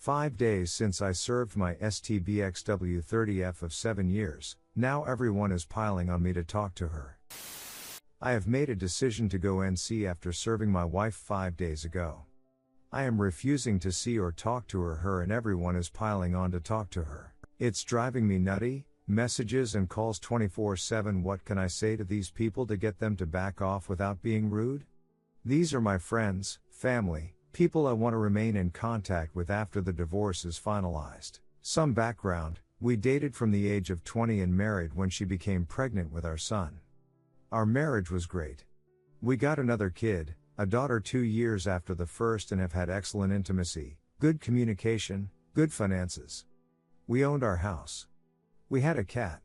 5 days since I served my STBXW30F of 7 years, now everyone is piling on me to talk to her. I have made a decision to go NC after serving my wife 5 days ago. I am refusing to see or talk to her and everyone is piling on to talk to her. It's driving me nutty, messages and calls 24/7. What can I say to these people to get them to back off without being rude? These are my friends, family, people I want to remain in contact with after the divorce is finalized. Some background: we dated from the age of 20 and married when she became pregnant with our son. Our marriage was great. We got another kid, a daughter 2 years after the first, and have had excellent intimacy, good communication, good finances. We owned our house. We had a cat.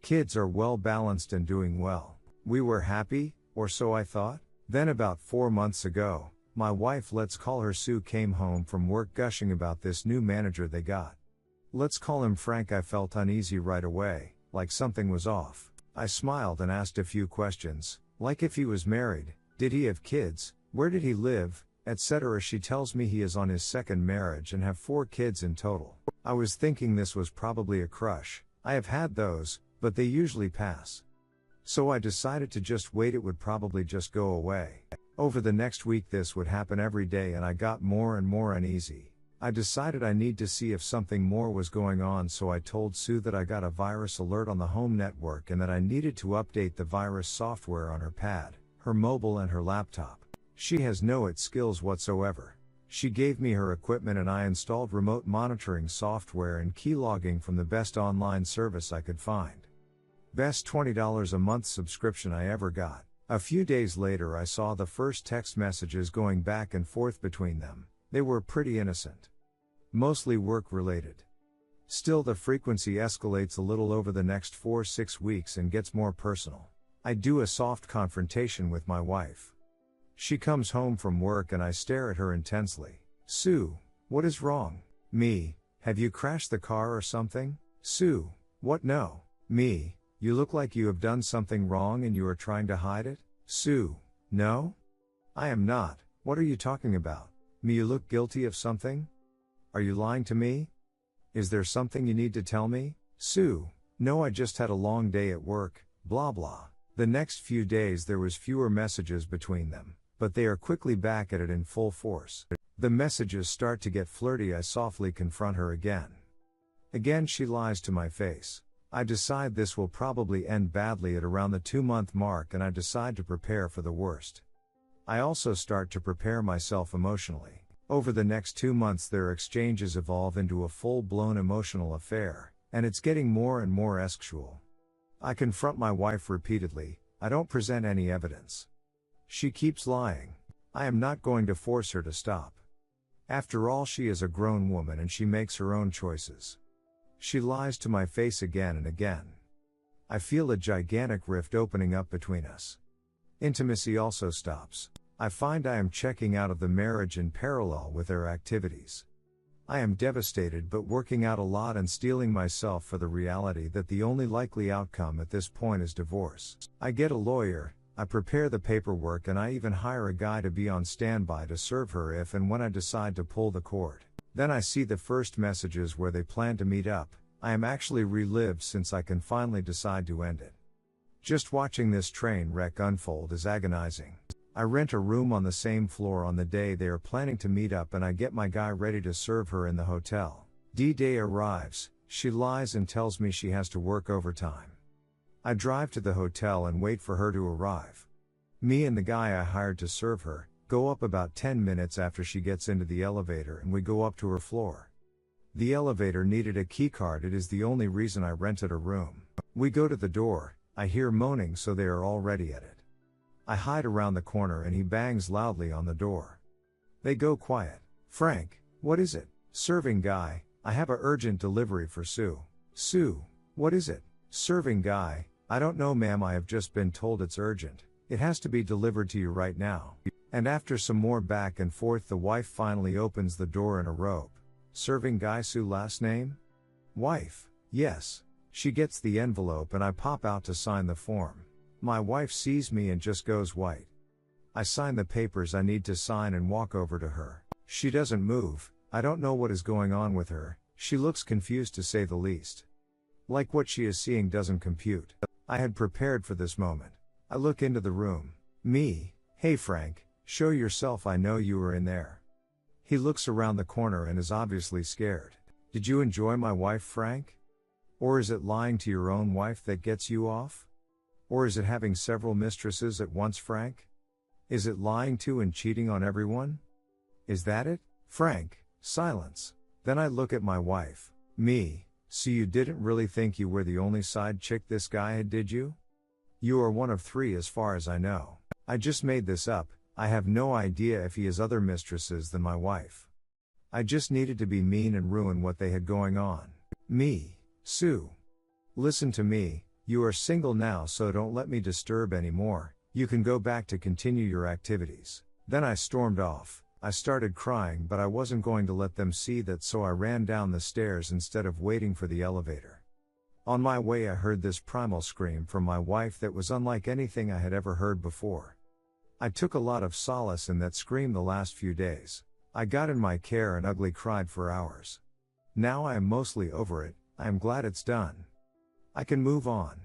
Kids are well balanced and doing well. We were happy, or so I thought. Then about 4 months ago, my wife, let's call her Sue, came home from work gushing about this new manager they got. Let's call him Frank. I felt uneasy right away, like something was off. I smiled and asked a few questions, like if he was married, did he have kids, where did he live, etc. She tells me he is on his second marriage and have 4 kids in total. I was thinking this was probably a crush. I have had those, but they usually pass. So I decided to just wait. It would probably just go away. Over the next week this would happen every day and I got more and more uneasy. I decided I need to see if something more was going on, so I told Sue that I got a virus alert on the home network and that I needed to update the virus software on her pad, her mobile and her laptop. She has no IT skills whatsoever. She gave me her equipment and I installed remote monitoring software and keylogging from the best online service I could find. Best $20 a month subscription I ever got. A few days later I saw the first text messages going back and forth between them. They were pretty innocent. Mostly work related. Still, the frequency escalates a little over the next 4-6 weeks and gets more personal. I do a soft confrontation with my wife. She comes home from work and I stare at her intensely. Sue, what is wrong? Me, have you crashed the car or something? Sue, what? No. Me, you look like you have done something wrong and you are trying to hide it? Sue, no? I am not. What are you talking about? Me, you look guilty of something? Are you lying to me? Is there something you need to tell me? Sue, no, I just had a long day at work, blah blah. The next few days there was fewer messages between them, but they are quickly back at it in full force. The messages start to get flirty. I softly confront her again. Again she lies to my face. I decide this will probably end badly at around the 2-month mark and I decide to prepare for the worst. I also start to prepare myself emotionally. Over the next 2 months their exchanges evolve into a full-blown emotional affair, and it's getting more and more sexual. I confront my wife repeatedly. I don't present any evidence. She keeps lying. I am not going to force her to stop. After all, she is a grown woman and she makes her own choices. She lies to my face again and again. I feel a gigantic rift opening up between us. Intimacy also stops. I find I am checking out of the marriage in parallel with their activities. I am devastated but working out a lot and steeling myself for the reality that the only likely outcome at this point is divorce. I get a lawyer, I prepare the paperwork, and I even hire a guy to be on standby to serve her if and when I decide to pull the cord. Then I see the first messages where they plan to meet up. I am actually relieved since I can finally decide to end it. Just watching this train wreck unfold is agonizing. I rent a room on the same floor on the day they are planning to meet up and I get my guy ready to serve her in the hotel. D-Day arrives, she lies and tells me she has to work overtime. I drive to the hotel and wait for her to arrive. Me and the guy I hired to serve her go up about 10 minutes after she gets into the elevator and we go up to her floor. The elevator needed a keycard. It is the only reason I rented a room. We go to the door, I hear moaning, so they are already at it. I hide around the corner and he bangs loudly on the door. They go quiet. Frank, what is it? Serving guy, I have a urgent delivery for Sue. Sue, what is it? Serving guy, I don't know ma'am, I have just been told it's urgent. It has to be delivered to you right now. And after some more back and forth the wife finally opens the door in a robe. Serving guy, Sue last name? Wife, yes. She gets the envelope and I pop out to sign the form. My wife sees me and just goes white. I sign the papers I need to sign and walk over to her. She doesn't move, I don't know what is going on with her, she looks confused to say the least. Like what she is seeing doesn't compute. I had prepared for this moment. I look into the room. Me, hey Frank, show yourself, I know you were in there. He looks around the corner and is obviously scared. Did you enjoy my wife, Frank? Or is it lying to your own wife that gets you off? Or is it having several mistresses at once, Frank? Is it lying to and cheating on everyone? Is that it? Frank, silence. Then I look at my wife. Me, so you didn't really think you were the only side chick this guy had, did you? You are one of 3 as far as I know. I just made this up, I have no idea if he has other mistresses than my wife. I just needed to be mean and ruin what they had going on. Me, Sue. Listen to me, you are single now, so don't let me disturb anymore, you can go back to continue your activities. Then I stormed off. I started crying, but I wasn't going to let them see that, so I ran down the stairs instead of waiting for the elevator. On my way I heard this primal scream from my wife that was unlike anything I had ever heard before. I took a lot of solace in that scream the last few days. I got in my car and ugly cried for hours. Now I am mostly over it, I am glad it's done. I can move on.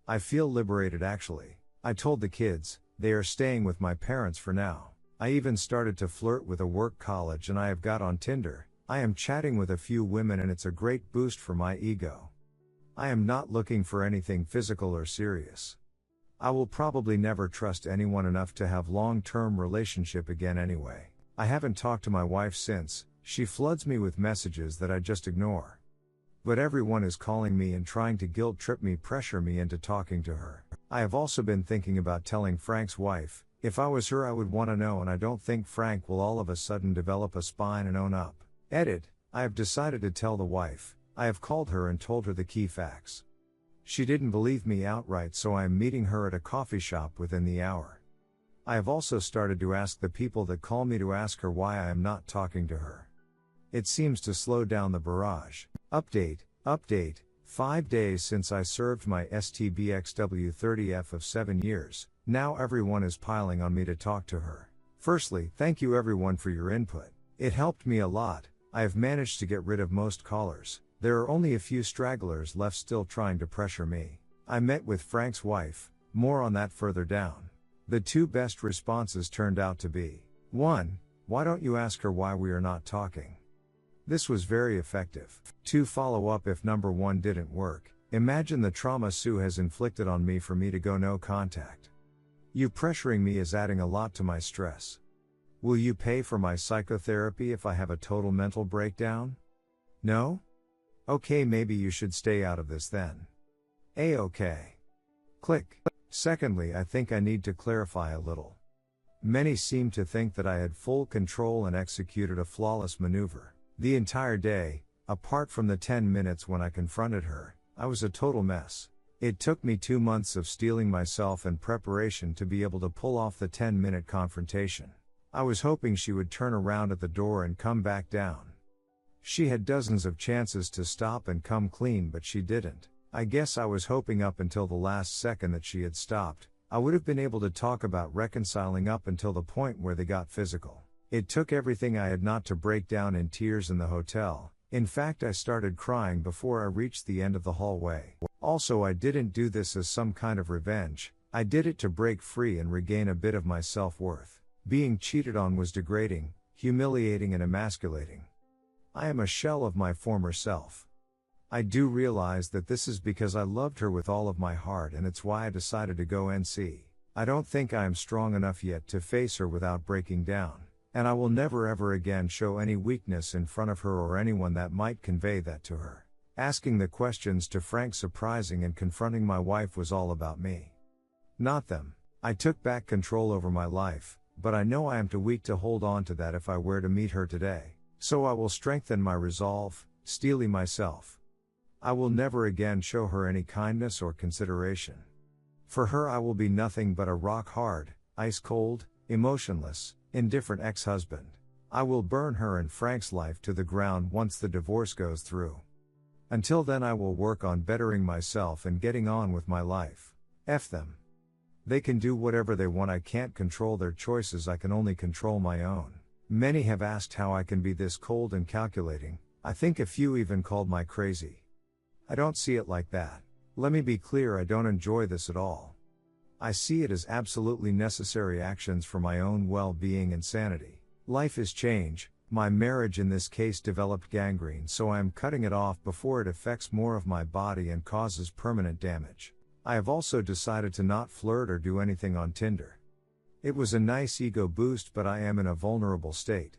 I feel liberated actually. I told the kids, they are staying with my parents for now. I even started to flirt with a work college and I have got on Tinder. I am chatting with a few women and it's a great boost for my ego. I am not looking for anything physical or serious. I will probably never trust anyone enough to have long-term relationship again anyway. I haven't talked to my wife since, she floods me with messages that I just ignore. But everyone is calling me and trying to guilt trip me, pressure me into talking to her. I have also been thinking about telling Frank's wife. If I was her I would want to know, and I don't think Frank will all of a sudden develop a spine and own up. Edit, I have decided to tell the wife. I have called her and told her the key facts. She didn't believe me outright, so I am meeting her at a coffee shop within the hour. I have also started to ask the people that call me to ask her why I am not talking to her. It seems to slow down the barrage. Update, 5 days since I served my STBXW30F of 7 years. Now everyone is piling on me to talk to her. Firstly, thank you everyone for your input. It helped me a lot. I have managed to get rid of most callers. There are only a few stragglers left still trying to pressure me. I met with Frank's wife, more on that further down. The 2 best responses turned out to be 1. Why don't you ask her why we are not talking? This was very effective. 2. Follow up if number 1 didn't work. Imagine the trauma Sue has inflicted on me for me to go no contact. You pressuring me is adding a lot to my stress. Will you pay for my psychotherapy if I have a total mental breakdown? No? Okay, maybe you should stay out of this then. A-okay. Click. Secondly, I think I need to clarify a little. Many seem to think that I had full control and executed a flawless maneuver. The entire day, apart from the 10 minutes when I confronted her, I was a total mess. It took me 2 months of steeling myself and preparation to be able to pull off the 10-minute confrontation. I was hoping she would turn around at the door and come back down. She had dozens of chances to stop and come clean, but she didn't. I guess I was hoping up until the last second that she had stopped. I would have been able to talk about reconciling up until the point where they got physical. It took everything I had not to break down in tears in the hotel. In fact, I started crying before I reached the end of the hallway. Also, I didn't do this as some kind of revenge. I did it to break free and regain a bit of my self-worth. Being cheated on was degrading, humiliating and emasculating. I am a shell of my former self. I do realize that this is because I loved her with all of my heart, and it's why I decided to go NC. I don't think I am strong enough yet to face her without breaking down. And I will never ever again show any weakness in front of her or anyone that might convey that to her. Asking the questions to Frank, surprising and confronting my wife was all about me. Not them. I took back control over my life, but I know I am too weak to hold on to that if I were to meet her today. So I will strengthen my resolve, steely myself. I will never again show her any kindness or consideration. For her I will be nothing but a rock-hard, ice-cold, emotionless, indifferent ex-husband. I will burn her and Frank's life to the ground once the divorce goes through. Until then I will work on bettering myself and getting on with my life. F them. They can do whatever they want, I can't control their choices, I can only control my own. Many have asked how I can be this cold and calculating. I think a few even called me crazy. I don't see it like that. Let me be clear, I don't enjoy this at all. I see it as absolutely necessary actions for my own well-being and sanity. Life is change. My marriage in this case developed gangrene, so I am cutting it off before it affects more of my body and causes permanent damage. I have also decided to not flirt or do anything on Tinder. It was a nice ego boost, but I am in a vulnerable state.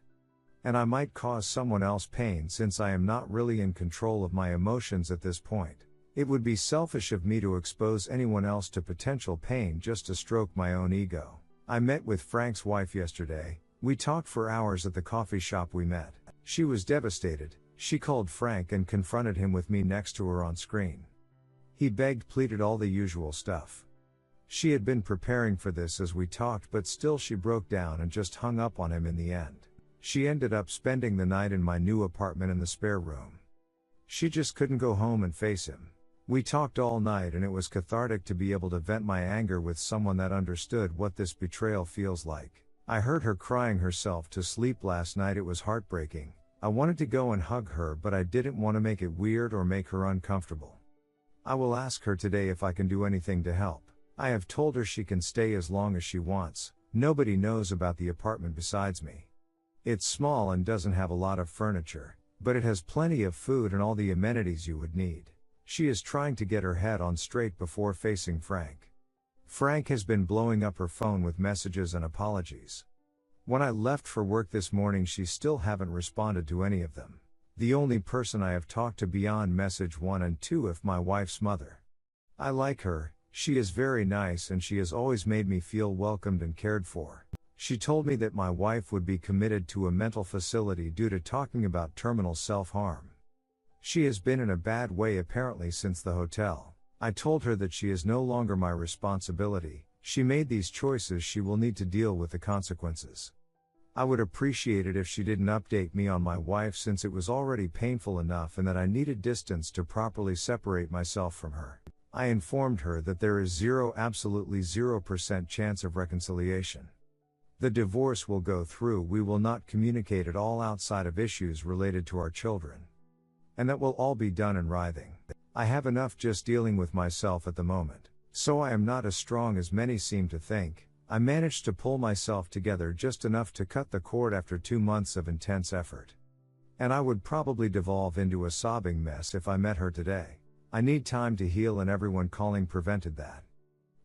And I might cause someone else pain since I am not really in control of my emotions at this point. It would be selfish of me to expose anyone else to potential pain just to stroke my own ego. I met with Frank's wife yesterday. We talked for hours at the coffee shop we met. She was devastated. She called Frank and confronted him with me next to her on screen. He begged, pleaded, all the usual stuff. She had been preparing for this as we talked, but still she broke down and just hung up on him in the end. She ended up spending the night in my new apartment in the spare room. She just couldn't go home and face him. We talked all night and it was cathartic to be able to vent my anger with someone that understood what this betrayal feels like. I heard her crying herself to sleep last night. It was heartbreaking. I wanted to go and hug her, but I didn't want to make it weird or make her uncomfortable. I will ask her today if I can do anything to help. I have told her she can stay as long as she wants. Nobody knows about the apartment besides me. It's small and doesn't have a lot of furniture, but it has plenty of food and all the amenities you would need. She is trying to get her head on straight before facing Frank. Frank has been blowing up her phone with messages and apologies. When I left for work this morning, she still haven't responded to any of them. The only person I have talked to beyond message 1 and 2 is my wife's mother. I like her, she is very nice and she has always made me feel welcomed and cared for. She told me that my wife would be committed to a mental facility due to talking about terminal self-harm. She has been in a bad way apparently since the hotel. I told her that she is no longer my responsibility. She made these choices, she will need to deal with the consequences. I would appreciate it if she didn't update me on my wife since it was already painful enough and that I needed distance to properly separate myself from her. I informed her that there is absolutely 0% chance of reconciliation. The divorce will go through, we will not communicate at all outside of issues related to our children. And that will all be done in writing. I have enough just dealing with myself at the moment. So I am not as strong as many seem to think. I managed to pull myself together just enough to cut the cord after 2 months of intense effort. And I would probably devolve into a sobbing mess if I met her today. I need time to heal and everyone calling prevented that.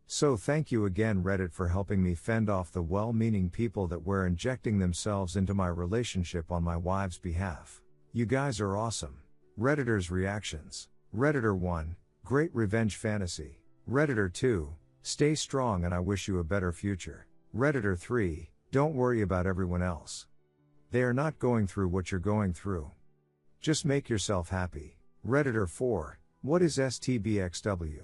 So thank you again Reddit for helping me fend off the well-meaning people that were injecting themselves into my relationship on my wife's behalf. You guys are awesome. Redditors' reactions. Redditor 1, great revenge fantasy. Redditor 2, stay strong and I wish you a better future. Redditor 3, don't worry about everyone else. They are not going through what you're going through. Just make yourself happy. Redditor 4, what is STBXW?